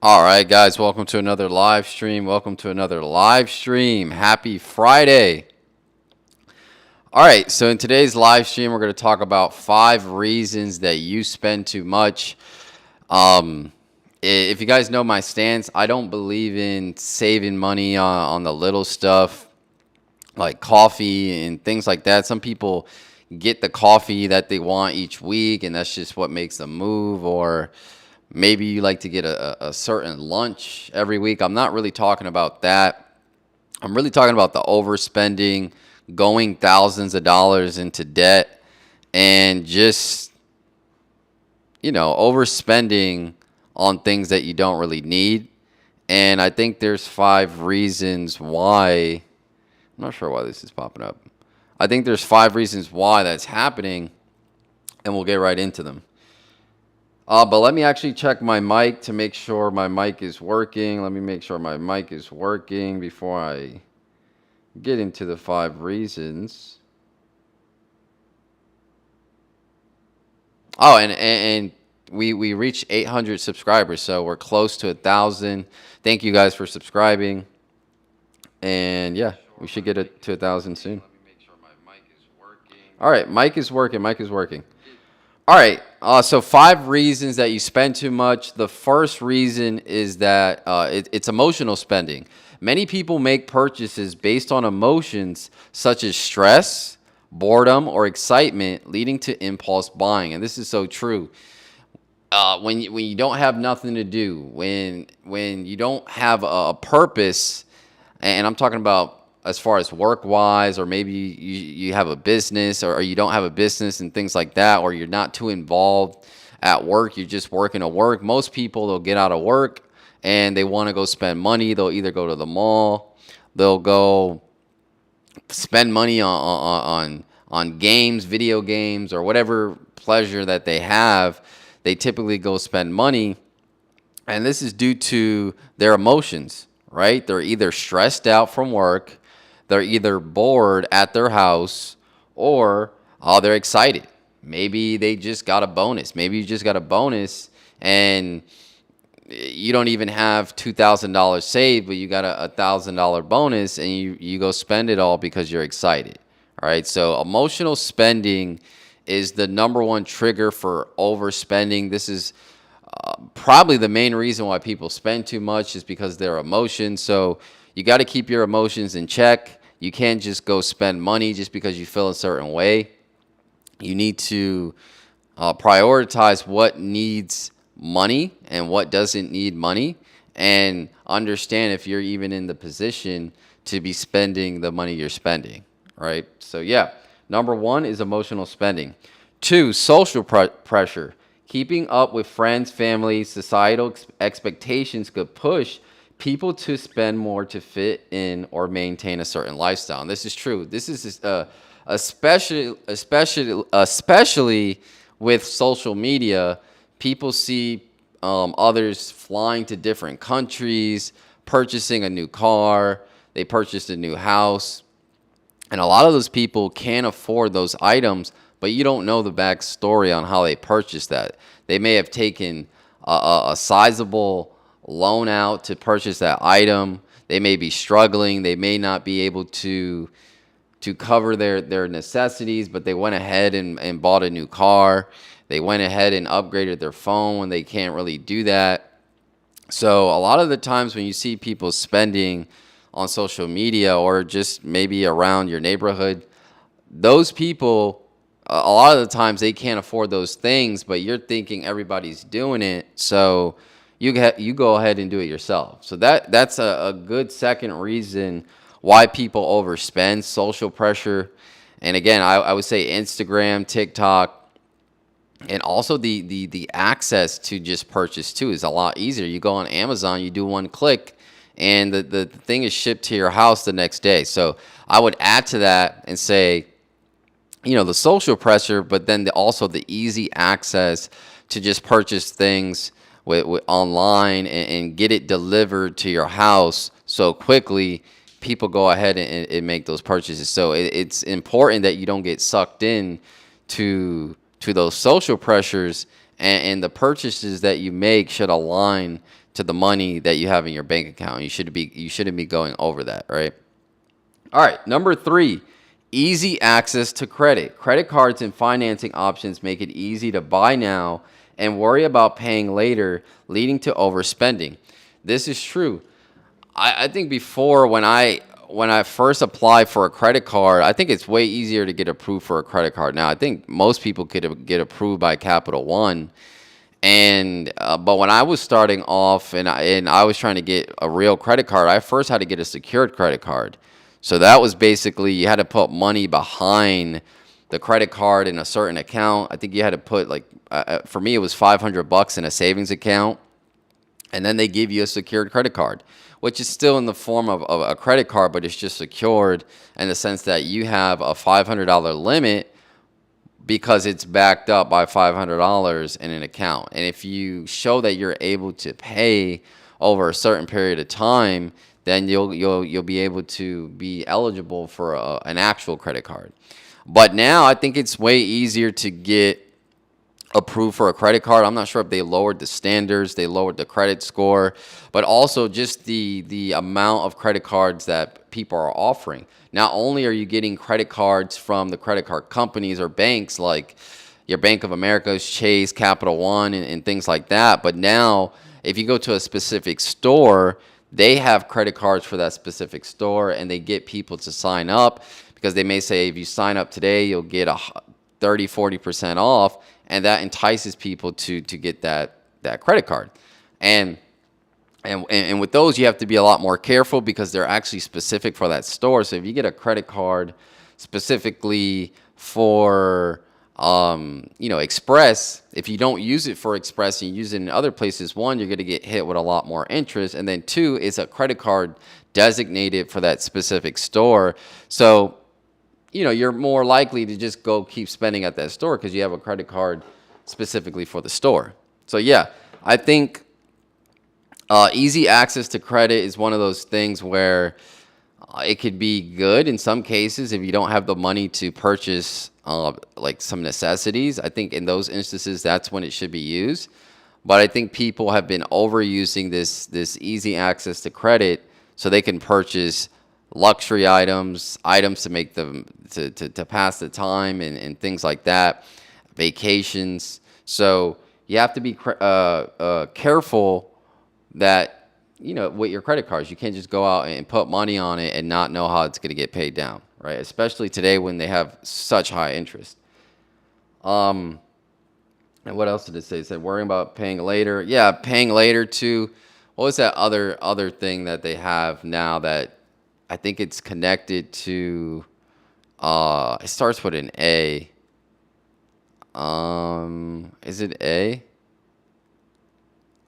All right, guys, welcome to another live stream. Welcome to another live stream. Happy Friday. All right, so in today's live stream, we're going to talk about 5 reasons that you spend too much. Um, if you guys know my stance, I don't believe in saving money on the little stuff like coffee and things like that. Some people get the coffee that they want each week, and that's just what makes them move. Or maybe you like to get a certain lunch every week. I'm not really talking about that. I'm really talking about the overspending, going thousands of dollars into debt, and just, overspending on things that you don't really need. And I think there's 5 reasons why. I'm not sure why this is popping up. I think there's 5 reasons why that's happening, and we'll get right into them. But let me actually check my mic to make sure my mic is working. Let me make sure my mic is working before I get into the 5 reasons. Oh, and we reached 800 subscribers, so we're close to 1,000. Thank you guys for subscribing. And yeah, we should get it to 1,000 soon. All right, mic is working. Mic is working. All right. So 5 reasons that you spend too much. The first reason is that it's emotional spending. Many people make purchases based on emotions such as stress, boredom, or excitement, leading to impulse buying. And this is so true. When you don't have nothing to do, when you don't have a purpose, and I'm talking about as far as work wise, or maybe you have a business, or you don't have a business and things like that, or you're not too involved at work, you're just working to work. Most people, they'll get out of work and they want to go spend money. They'll either go to the mall, they'll go spend money on games, video games, or whatever pleasure that they have. They typically go spend money, and this is due to their emotions, right? They're either stressed out from work, they're either bored at their house, or they're excited. Maybe they just got a bonus. Maybe you just got a bonus and you don't even have $2,000 saved, but you got a $1,000 bonus, and you go spend it all because you're excited. All right. So emotional spending is the number one trigger for overspending. This is probably the main reason why people spend too much, is because their emotions. So you got to keep your emotions in check. You can't just go spend money just because you feel a certain way. You need to prioritize what needs money and what doesn't need money, and understand if you're even in the position to be spending the money you're spending, right? So yeah, number one is emotional spending. Two, social pressure. Keeping up with friends, family, societal expectations could push people to spend more to fit in or maintain a certain lifestyle. And this is true. This is especially with social media. People see others flying to different countries, purchasing a new car, they purchased a new house, and a lot of those people can't afford those items, but you don't know the backstory on how they purchased that. They may have taken a sizable loan out to purchase that item. They may be struggling. They may not be able to cover their necessities, but they went ahead and bought a new car. They went ahead and upgraded their phone when they can't really do that. So a lot of the times when you see people spending on social media, or just maybe around your neighborhood, those people, a lot of the times they can't afford those things, but you're thinking everybody's doing it, so you go ahead and do it yourself. So that's a good second reason why people overspend: social pressure. And again, I would say Instagram, TikTok, and also the access to just purchase too is a lot easier. You go on Amazon, you do one click, and the thing is shipped to your house the next day. So I would add to that and say, the social pressure, but then also the easy access to just purchase things with online, and get it delivered to your house so quickly. People go ahead and make those purchases. So it's important that you don't get sucked in to those social pressures, and the purchases that you make should align to the money that you have in your bank account. You shouldn't be going over that, right? All right, number 3, easy access to credit. Credit cards and financing options make it easy to buy now and worry about paying later, leading to overspending. This is true. I think before, when I first applied for a credit card, I think it's way easier to get approved for a credit card now. I think most people could get approved by Capital One, and but when I was starting off and I was trying to get a real credit card, I first had to get a secured credit card. So that was basically you had to put money behind the credit card in a certain account. I think you had to put like for me it was $500 in a savings account, and then they give you a secured credit card, which is still in the form of a credit card, but it's just secured in the sense that you have a $500 limit because it's backed up by $500 in an account. And if you show that you're able to pay over a certain period of time, then you'll be able to be eligible for an actual credit card. But now I think it's way easier to get approved for a credit card. I'm not sure if they lowered the standards, they lowered the credit score, but also just the amount of credit cards that people are offering. Not only are you getting credit cards from the credit card companies or banks like your Bank of America's, Chase, Capital One, and things like that, but now if you go to a specific store, they have credit cards for that specific store, and they get people to sign up because they may say if you sign up today, you'll get a 30-40% off, and that entices people to get that credit card. And with those, you have to be a lot more careful because they're actually specific for that store. So if you get a credit card specifically for Express, if you don't use it for Express and you use it in other places, one, you're going to get hit with a lot more interest, and then two, it's a credit card designated for that specific store. So you're more likely to just go keep spending at that store because you have a credit card specifically for the store. So yeah, I think easy access to credit is one of those things where it could be good in some cases if you don't have the money to purchase like some necessities. I think in those instances, that's when it should be used. But I think people have been overusing this easy access to credit so they can purchase luxury items to make them to pass the time and things like that, vacations. So you have to be careful that with your credit cards, you can't just go out and put money on it and not know how it's going to get paid down, right? Especially today when they have such high interest. And what else did it say? It said worrying about paying later. Yeah, paying later too. What was that other thing that they have now that I think it's connected to? It starts with an A. Is it A?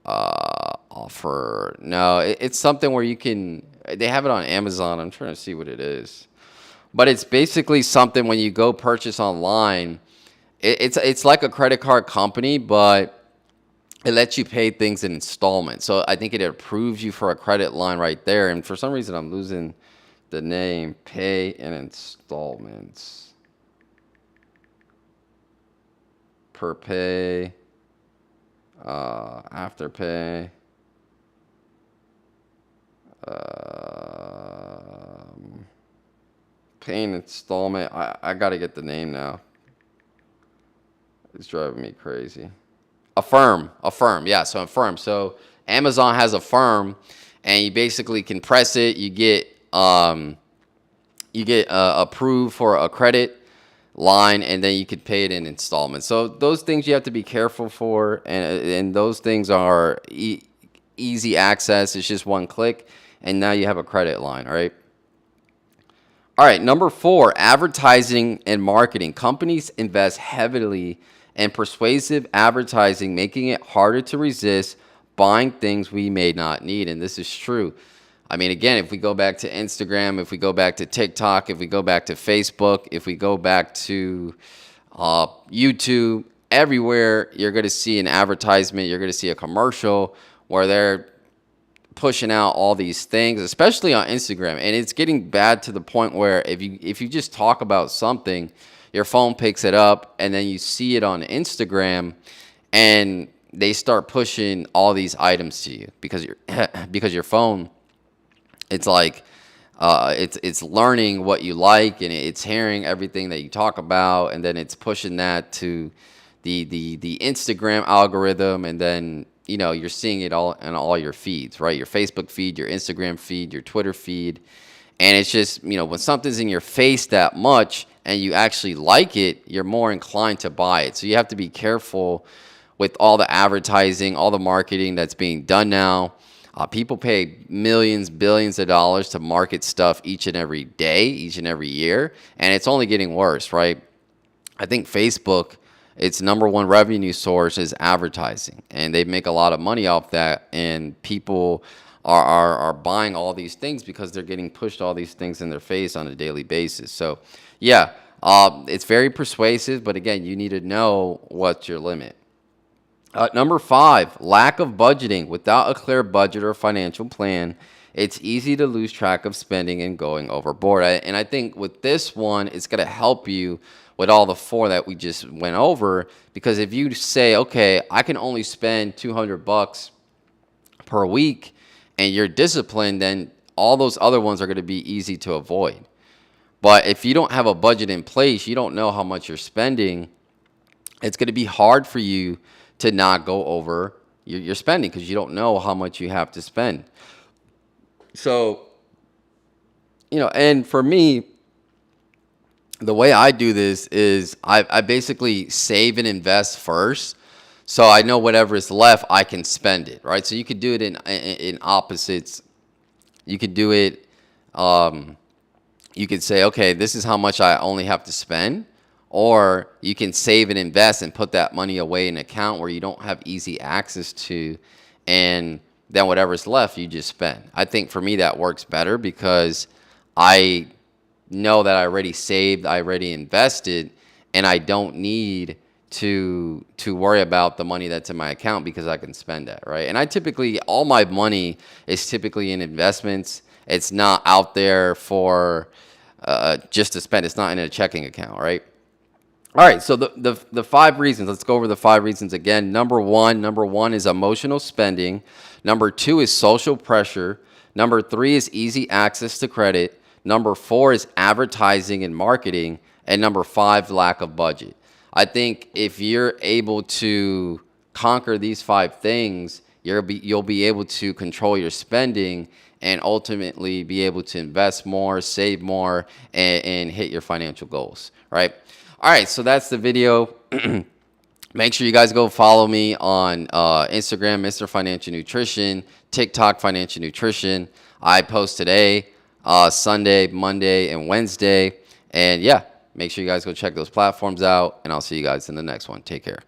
Offer. No, it's something where they have it on Amazon. I'm trying to see what it is. But it's basically something when you go purchase online, it's like a credit card company, but it lets you pay things in installments. So I think it approves you for a credit line right there. And for some reason, I'm losing the name. Pay in installments. Per pay. Afterpay. Paying installment. I gotta get the name now. It's driving me crazy. Affirm. Yeah, so Affirm. So Amazon has Affirm, and you basically can press it. You get approved for a credit line, and then you can pay it in installments. So those things you have to be careful for, and those things are easy access. It's just one click, and now you have a credit line, all right? All right, number 4, advertising and marketing. Companies invest heavily in persuasive advertising, making it harder to resist buying things we may not need, and this is true. I mean, again, if we go back to Instagram, if we go back to TikTok, if we go back to Facebook, if we go back to YouTube, everywhere you're going to see an advertisement, you're going to see a commercial where they're pushing out all these things, especially on Instagram. And it's getting bad to the point where if you just talk about something, your phone picks it up and then you see it on Instagram and they start pushing all these items to you because your because your phone, it's like it's learning what you like, and it's hearing everything that you talk about, and then it's pushing that to the Instagram algorithm, and then you're seeing it all in all your feeds, right? Your Facebook feed, your Instagram feed, your Twitter feed, and it's just when something's in your face that much and you actually like it, you're more inclined to buy it. So you have to be careful with all the advertising, all the marketing that's being done now. People pay millions, billions of dollars to market stuff each and every day, each and every year, and it's only getting worse, right? I think Facebook, its number one revenue source is advertising, and they make a lot of money off that, and people are buying all these things because they're getting pushed all these things in their face on a daily basis. So, yeah, it's very persuasive, but again, you need to know what's your limit. Number 5, lack of budgeting. Without a clear budget or financial plan, it's easy to lose track of spending and going overboard. And I think with this one, it's going to help you with all the 4 that we just went over, because if you say, okay, I can only spend $200 per week, and you're disciplined, then all those other ones are going to be easy to avoid. But if you don't have a budget in place, you don't know how much you're spending, it's going to be hard for you to not go over your spending because you don't know how much you have to spend. So, and for me, the way I do this is I basically save and invest first. So I know whatever is left, I can spend it, right? So you could do it in opposites. You could do it, you could say, okay, this is how much I only have to spend. Or you can save and invest and put that money away in an account where you don't have easy access to, and then whatever's left, you just spend. I think for me that works better because I know that I already saved, I already invested, and I don't need to worry about the money that's in my account because I can spend that, right? And I typically, all my money is typically in investments. It's not out there for just to spend. It's not in a checking account, right? All right, so the 5 reasons. Let's go over the 5 reasons again. Number one is emotional spending. Number 2 is social pressure. Number 3 is easy access to credit. Number 4 is advertising and marketing. And number 5, lack of budget. I think if you're able to conquer these 5 things, you'll be able to control your spending and ultimately be able to invest more, save more, and hit your financial goals, right? All right, so that's the video. Make sure you guys go follow me on Instagram, Mr. Financial Nutrition, TikTok, Financial Nutrition. I post today, Sunday, Monday, and Wednesday. And yeah, make sure you guys go check those platforms out, and I'll see you guys in the next one. Take care.